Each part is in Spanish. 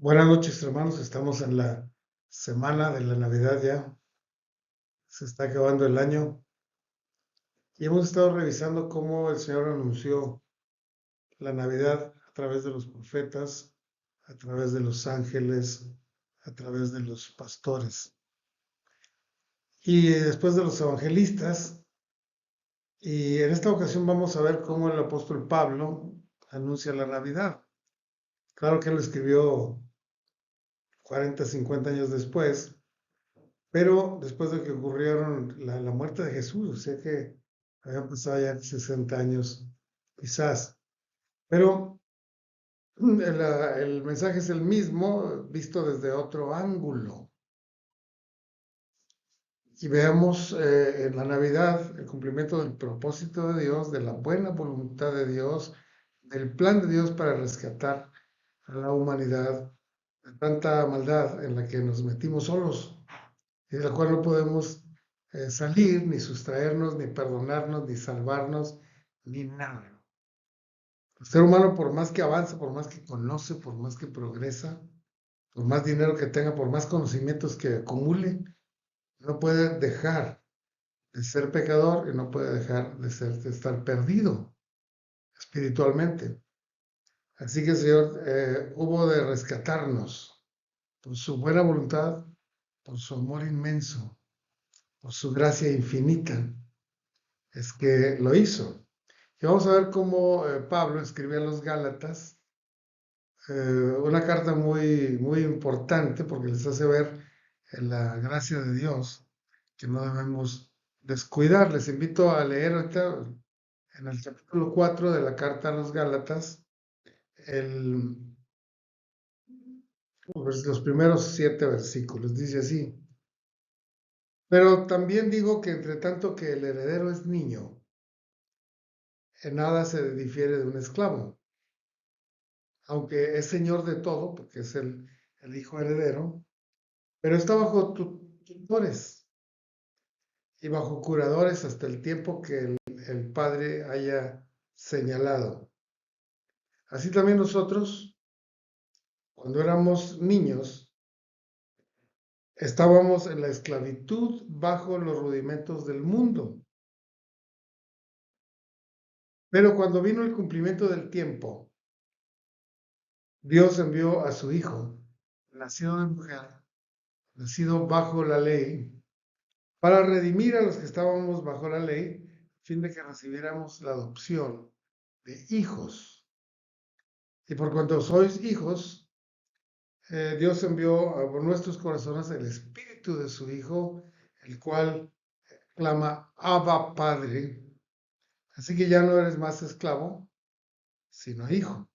Buenas noches, hermanos. Estamos en la semana de la Navidad ya. Se está acabando el año y hemos estado revisando cómo el Señor anunció la Navidad a través de los profetas, a través de los ángeles, a través de los pastores y después de los evangelistas. Y en esta ocasión vamos a ver cómo el apóstol Pablo anuncia la Navidad. Claro que él lo escribió 40, 50 años después, pero después de que ocurrieron la muerte de Jesús, o sea que habían pasado ya 60 años quizás. Pero el mensaje es el mismo, visto desde otro ángulo. Y veamos en la Navidad el cumplimiento del propósito de Dios, de la buena voluntad de Dios, del plan de Dios para rescatar a la humanidad de tanta maldad en la que nos metimos solos, y de la cual no podemos salir, ni sustraernos, ni perdonarnos, ni salvarnos, ni nada. El ser humano, por más que avanza, por más que conoce, por más que progresa, por más dinero que tenga, por más conocimientos que acumule, no puede dejar de ser pecador y no puede dejar de estar perdido espiritualmente. Así que el Señor hubo de rescatarnos por su buena voluntad, por su amor inmenso, por su gracia infinita. Es que lo hizo. Y vamos a ver cómo Pablo escribió a los Gálatas una carta muy importante porque les hace ver la gracia de Dios que no debemos descuidar. Les invito a leer ahorita en el capítulo 4 de la carta a los Gálatas el, los primeros 7 versículos. Dice así: pero también digo que entre tanto que el heredero es niño, en nada se difiere de un esclavo, aunque es señor de todo, porque es el hijo heredero, pero está bajo tutores y bajo curadores hasta el tiempo que el padre haya señalado. Así también nosotros, cuando éramos niños, estábamos en la esclavitud bajo los rudimentos del mundo. Pero cuando vino el cumplimiento del tiempo, Dios envió a su Hijo, nacido de mujer, nacido bajo la ley, para redimir a los que estábamos bajo la ley, a fin de que recibiéramos la adopción de hijos. Y por cuanto sois hijos, Dios envió a nuestros corazones el espíritu de su Hijo, el cual clama: Abba, Padre. Así que ya no eres más esclavo, sino hijo.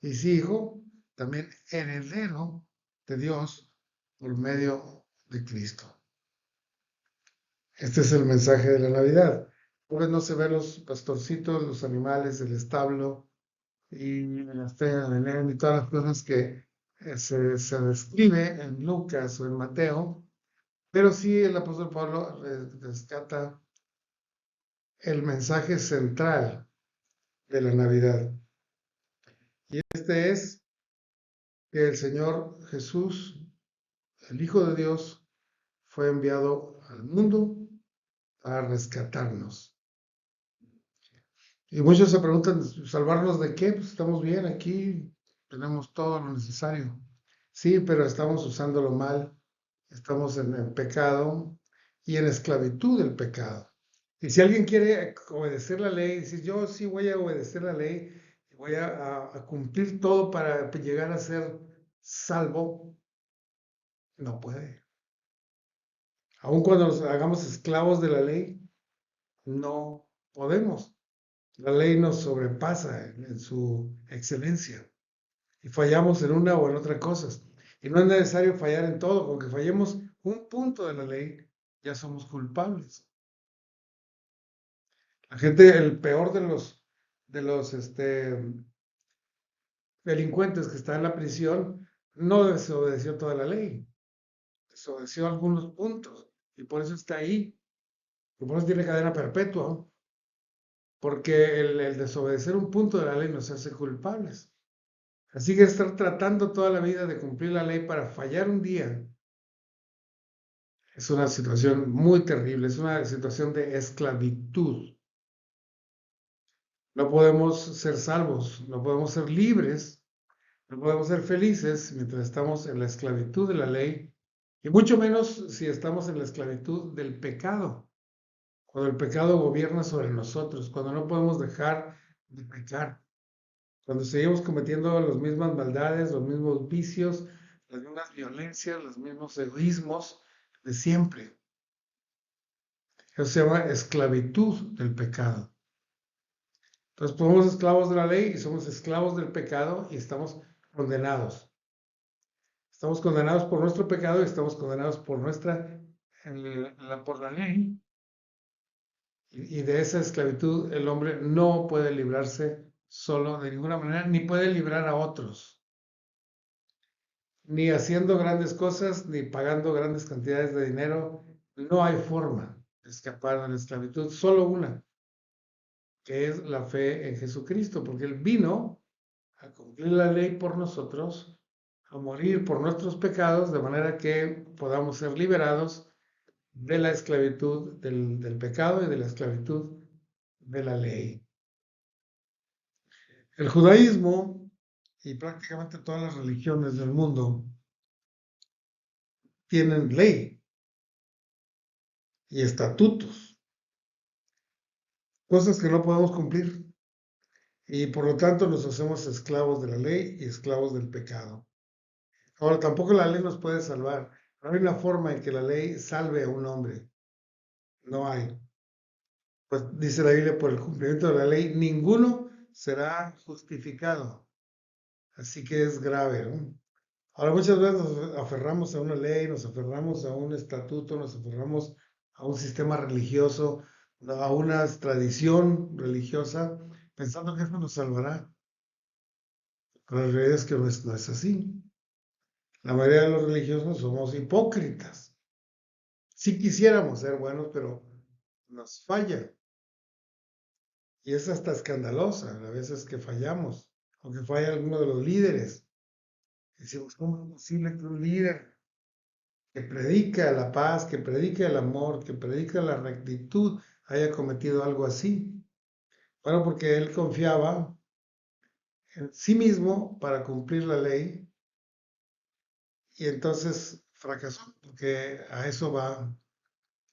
Y si hijo, también heredero de Dios por medio de Cristo. Este es el mensaje de la Navidad. Pues no se ven los pastorcitos, los animales del establo y la estrella de Belén y todas las cosas que se describe en Lucas o en Mateo, pero sí el apóstol Pablo rescata el mensaje central de la Navidad. Y este es que el Señor Jesús, el Hijo de Dios, fue enviado al mundo a rescatarnos. Y muchos se preguntan: ¿salvarnos de qué? Pues estamos bien aquí, tenemos todo lo necesario. Sí, pero estamos usándolo mal, estamos en pecado y en esclavitud del pecado. Y si alguien quiere obedecer la ley, decir: yo sí voy a obedecer la ley y voy a cumplir todo para llegar a ser salvo, no puede. Aun cuando nos hagamos esclavos de la ley, no podemos. La ley nos sobrepasa en su excelencia y fallamos en una o en otra cosa. Y no es necesario fallar en todo, con que fallemos un punto de la ley, ya somos culpables. La gente, el peor de los delincuentes que está en la prisión, no desobedeció toda la ley, desobedeció algunos puntos y por eso está ahí. Y por eso tiene cadena perpetua, porque el desobedecer un punto de la ley nos hace culpables. Así que estar tratando toda la vida de cumplir la ley para fallar un día es una situación muy terrible, es una situación de esclavitud. No podemos ser salvos, no podemos ser libres, no podemos ser felices mientras estamos en la esclavitud de la ley, y mucho menos si estamos en la esclavitud del pecado, cuando el pecado gobierna sobre nosotros, cuando no podemos dejar de pecar, cuando seguimos cometiendo las mismas maldades, los mismos vicios, las mismas violencias, los mismos egoísmos de siempre. Eso se llama esclavitud del pecado. Entonces, somos esclavos de la ley y somos esclavos del pecado y estamos condenados. Estamos condenados por nuestro pecado y estamos condenados por por la ley. Y de esa esclavitud el hombre no puede librarse solo de ninguna manera, ni puede librar a otros. Ni haciendo grandes cosas, ni pagando grandes cantidades de dinero. No hay forma de escapar de la esclavitud, solo una, que es la fe en Jesucristo, porque Él vino a cumplir la ley por nosotros, a morir por nuestros pecados, de manera que podamos ser liberados de la esclavitud del pecado y de la esclavitud de la ley. El judaísmo y prácticamente todas las religiones del mundo tienen ley y estatutos, cosas que no podemos cumplir, y por lo tanto nos hacemos esclavos de la ley y esclavos del pecado. Ahora, tampoco la ley nos puede salvar. No hay una forma en que la ley salve a un hombre. No hay. Pues dice la Biblia, por el cumplimiento de la ley, ninguno será justificado. Así que es grave, ¿no? Ahora, muchas veces nos aferramos a una ley, nos aferramos a un estatuto, nos aferramos a un sistema religioso, a una tradición religiosa, pensando que eso nos salvará. Pero la realidad es que no es así. La mayoría de los religiosos somos hipócritas. Sí quisiéramos ser buenos, pero nos falla. Y es hasta escandalosa a veces que fallamos, o que falla alguno de los líderes. Decimos, ¿cómo es posible que un líder que predica la paz, que predica el amor, que predica la rectitud, haya cometido algo así? Bueno, porque él confiaba en sí mismo para cumplir la ley y entonces fracasó, porque a eso va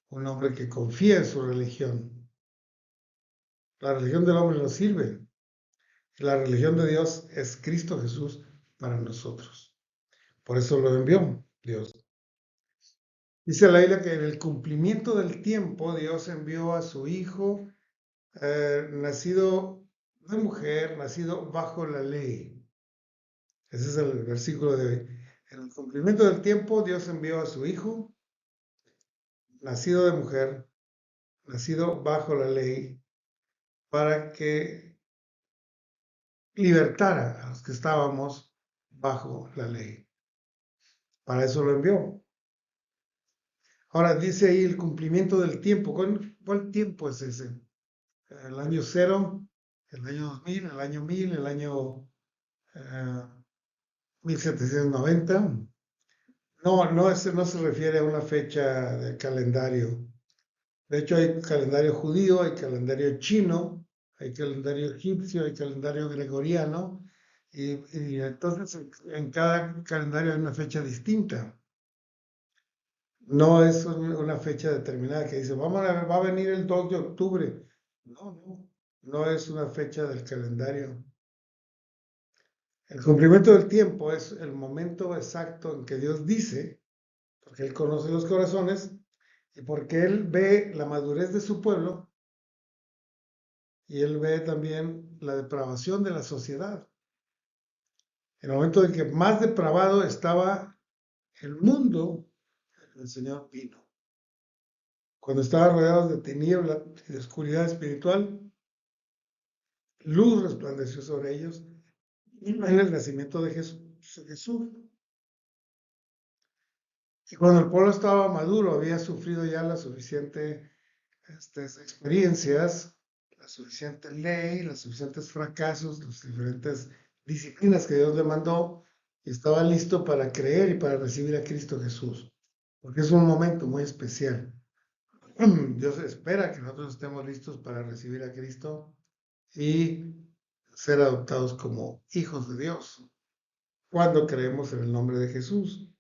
un hombre que confía en su religión. La religión del hombre no sirve. La religión de Dios es Cristo Jesús para nosotros. Por eso lo envió Dios. Dice la Biblia que en el cumplimiento del tiempo Dios envió a su Hijo, nacido de mujer, nacido bajo la ley. Ese es el versículo de hoy. En el cumplimiento del tiempo Dios envió a su Hijo, nacido de mujer, nacido bajo la ley, para que libertara a los que estábamos bajo la ley. Para eso lo envió. Ahora dice ahí el cumplimiento del tiempo. ¿Cuál tiempo es ese? ¿El año 0, el año 2000, el año 1000, el año 1790? No, no se refiere a una fecha del calendario. De hecho, hay calendario judío, hay calendario chino, hay calendario egipcio, hay calendario gregoriano, y entonces en cada calendario hay una fecha distinta. No es una fecha determinada que dice, va a venir el 2 de octubre. No es una fecha del calendario. El cumplimiento del tiempo es el momento exacto en que Dios dice, porque Él conoce los corazones y porque Él ve la madurez de su pueblo y Él ve también la depravación de la sociedad. En el momento en que más depravado estaba el mundo, el Señor vino. Cuando estaba rodeado de tiniebla y de oscuridad espiritual, luz resplandeció sobre ellos en el nacimiento de Jesús. Y cuando el pueblo estaba maduro, había sufrido ya las suficientes experiencias, la suficiente ley, los suficientes fracasos, las diferentes disciplinas que Dios le mandó y estaba listo para creer y para recibir a Cristo Jesús, porque es un momento muy especial. Dios espera que nosotros estemos listos para recibir a Cristo y ser adoptados como hijos de Dios cuando creemos en el nombre de Jesús.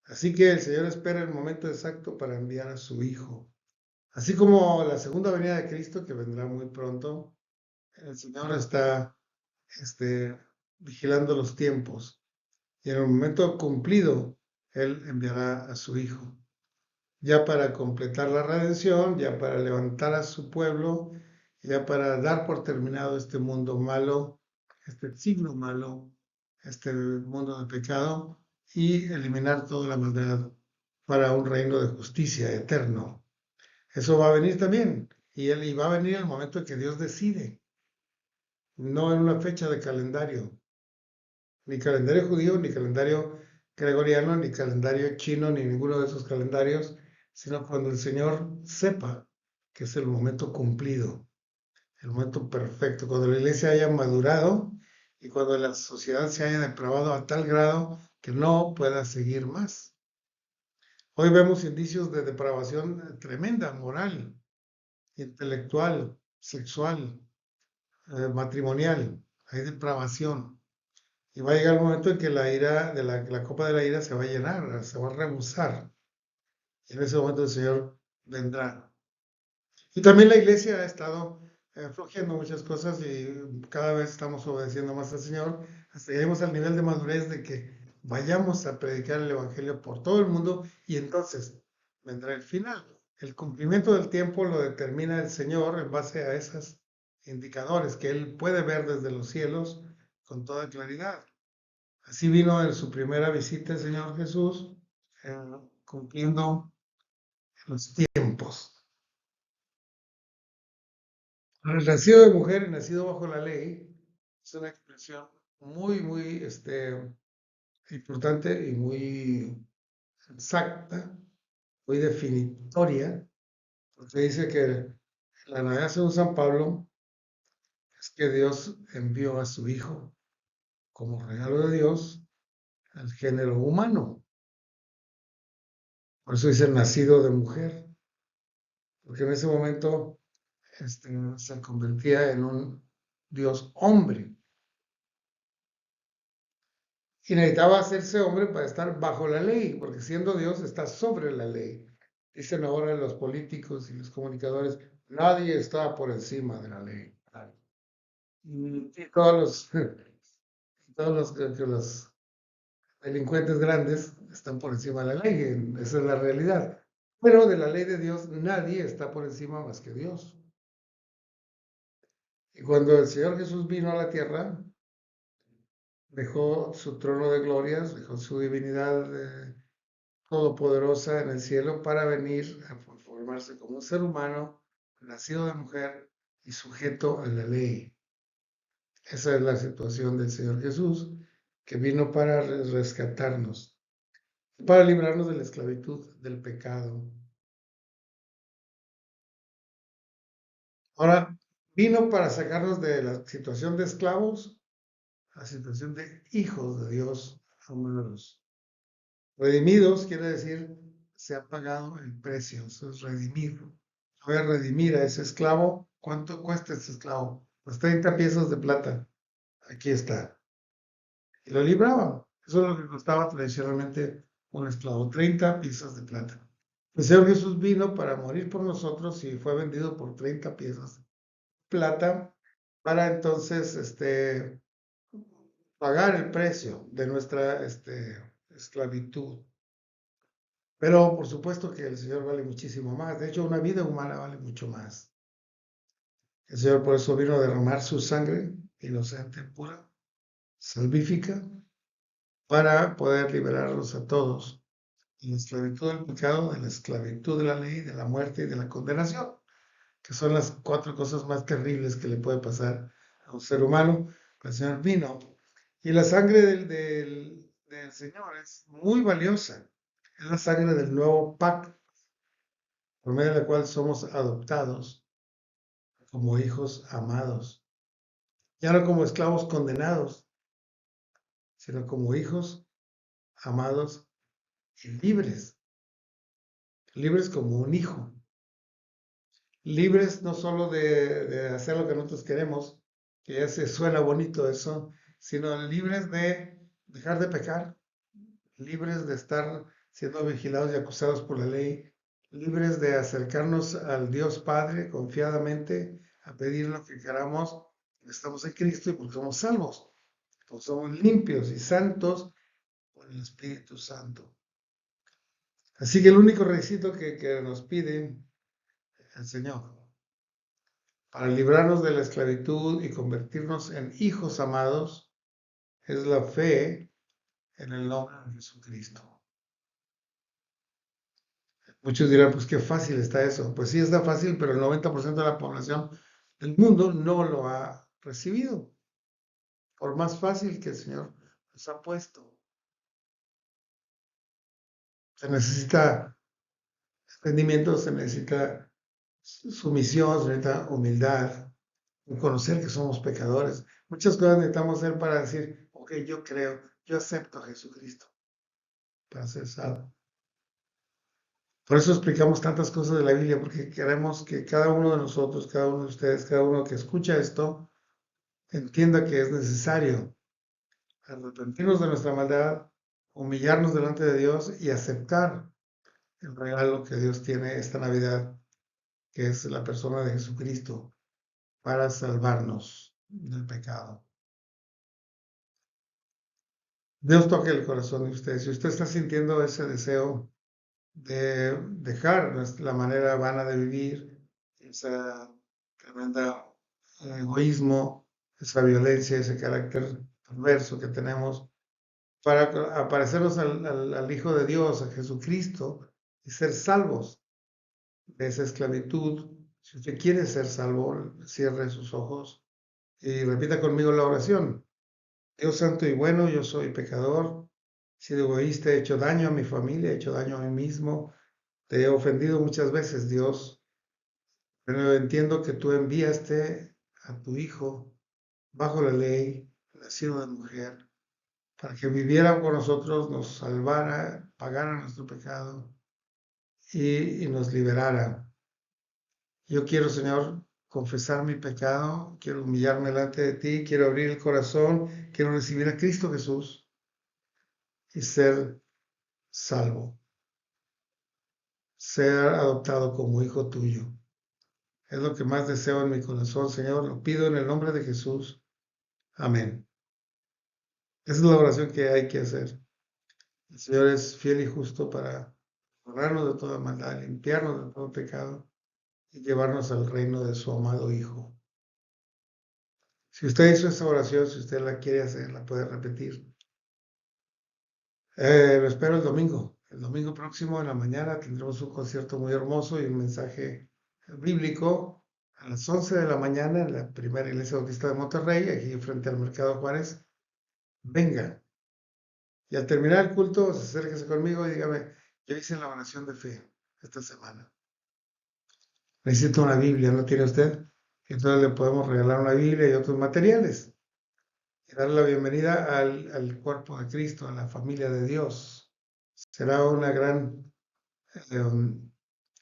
Así que el Señor espera el momento exacto para enviar a su Hijo. Así como la segunda venida de Cristo, que vendrá muy pronto, el Señor está vigilando los tiempos y en el momento cumplido, Él enviará a su Hijo, ya para completar la redención, ya para levantar a su pueblo, ya para dar por terminado este mundo malo, este siglo malo, este mundo de pecado y eliminar toda la maldad para un reino de justicia eterno. Eso va a venir también y va a venir el momento en que Dios decide, no en una fecha de calendario, ni calendario judío, ni calendario gregoriano, ni calendario chino, ni ninguno de esos calendarios, sino cuando el Señor sepa que es el momento cumplido, el momento perfecto, cuando la iglesia haya madurado y cuando la sociedad se haya depravado a tal grado que no pueda seguir más. Hoy vemos indicios de depravación tremenda, moral, intelectual, sexual, matrimonial. Hay depravación. Y va a llegar el momento en que la ira, la copa de la ira se va a llenar, se va a rebosar. Y en ese momento el Señor vendrá. Y también la iglesia ha estado flojeando muchas cosas y cada vez estamos obedeciendo más al Señor hasta que lleguemos al nivel de madurez de que vayamos a predicar el Evangelio por todo el mundo y entonces vendrá el final. El cumplimiento del tiempo lo determina el Señor en base a esos indicadores que Él puede ver desde los cielos con toda claridad. Así vino en su primera visita el Señor Jesús, eh, cumpliendo los tiempos. El nacido de mujer y nacido bajo la ley es una expresión muy importante y muy exacta, muy definitoria, porque dice que la Navidad según San Pablo es que Dios envió a su Hijo como regalo de Dios al género humano. Por eso dice nacido de mujer, porque en ese momento se convertía en un Dios hombre. Y necesitaba hacerse hombre para estar bajo la ley, porque siendo Dios está sobre la ley. Dicen ahora los políticos y los comunicadores, nadie está por encima de la ley. Y todos los delincuentes grandes están por encima de la ley, esa es la realidad. Pero de la ley de Dios nadie está por encima más que Dios. Y cuando el Señor Jesús vino a la tierra, dejó su trono de glorias, dejó su divinidad todopoderosa en el cielo para venir a formarse como un ser humano, nacido de mujer y sujeto a la ley. Esa es la situación del Señor Jesús, que vino para rescatarnos, para librarnos de la esclavitud, del pecado. Ahora, vino para sacarnos de la situación de esclavos a la situación de hijos de Dios amados. Redimidos quiere decir, se ha pagado el precio, eso es redimir. Voy a redimir a ese esclavo. ¿Cuánto cuesta ese esclavo? Pues 30 piezas de plata. Aquí está. Y lo libraban. Eso es lo que costaba tradicionalmente un esclavo, 30 piezas de plata. El Señor Jesús vino para morir por nosotros y fue vendido por 30 piezas de plata para entonces pagar el precio de nuestra esclavitud. Pero por supuesto que el Señor vale muchísimo más. De hecho, una vida humana vale mucho más. El Señor por eso vino a derramar su sangre inocente, pura, salvífica, para poder liberarlos a todos de la esclavitud del pecado, de la esclavitud de la ley, de la muerte y de la condenación, que son las 4 cosas más terribles que le puede pasar a un ser humano. El Señor vino. Y la sangre del Señor es muy valiosa. Es la sangre del nuevo pacto, por medio de la cual somos adoptados como hijos amados, ya no como esclavos condenados, sino como hijos amados y libres. Libres como un hijo. Libres no solo de hacer lo que nosotros queremos, que ya se suena bonito eso, sino libres de dejar de pecar, libres de estar siendo vigilados y acusados por la ley, libres de acercarnos al Dios Padre confiadamente a pedir lo que queramos. Estamos en Cristo y porque somos salvos, porque somos limpios y santos por el Espíritu Santo. Así que el único requisito que nos pide el Señor para librarnos de la esclavitud y convertirnos en hijos amados es la fe en el nombre de Jesucristo. Muchos dirán, pues qué fácil está eso. Pues sí está fácil, pero el 90% de la población del mundo no lo ha recibido. Por más fácil que el Señor nos ha puesto. Se necesita entendimiento, se necesita sumisión, se necesita humildad, conocer que somos pecadores. Muchas cosas necesitamos hacer para decir, ok, yo creo, yo acepto a Jesucristo para ser salvo. Por eso explicamos tantas cosas de la Biblia, porque queremos que cada uno de nosotros, cada uno de ustedes, cada uno que escucha esto, entienda que es necesario arrepentirnos de nuestra maldad, humillarnos delante de Dios y aceptar el regalo que Dios tiene esta Navidad, que es la persona de Jesucristo, para salvarnos del pecado. Dios toque el corazón de usted. Si usted está sintiendo ese deseo de dejar la manera vana de vivir, esa tremenda egoísmo, esa violencia, ese carácter perverso que tenemos, para aparecernos al Hijo de Dios, a Jesucristo, y ser salvos de esa esclavitud. Si usted quiere ser salvo, cierre sus ojos y repita conmigo la oración. Dios santo y bueno, yo soy pecador, he sido egoísta, he hecho daño a mi familia, he hecho daño a mí mismo, te he ofendido muchas veces, Dios, pero entiendo que tú enviaste a tu Hijo bajo la ley, nacido de mujer, para que viviera con nosotros, nos salvara, pagara nuestro pecado y nos liberara. Yo quiero, Señor, confesar mi pecado, quiero humillarme delante de ti, quiero abrir el corazón, quiero recibir a Cristo Jesús y ser salvo, ser adoptado como hijo tuyo. Es lo que más deseo en mi corazón, Señor. Lo pido en el nombre de Jesús. Amén. Esa es la oración que hay que hacer. El Señor es fiel y justo para borrarnos de toda maldad, limpiarnos de todo pecado y llevarnos al reino de su amado Hijo. Si usted hizo esa oración, si usted la quiere hacer, la puede repetir. Lo espero el domingo. El domingo próximo en la mañana tendremos un concierto muy hermoso y un mensaje bíblico a las 11 de la mañana en la primera iglesia bautista de Monterrey, aquí frente al Mercado Juárez. Venga. Y al terminar el culto, acérquese conmigo y dígame, yo hice la oración de fe esta semana. Necesito una Biblia, ¿no tiene usted? Entonces le podemos regalar una Biblia y otros materiales. Y darle la bienvenida al cuerpo de Cristo, a la familia de Dios. Será una gran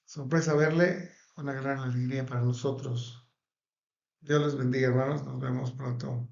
sorpresa verle, una gran alegría para nosotros. Dios les bendiga, hermanos. Nos vemos pronto.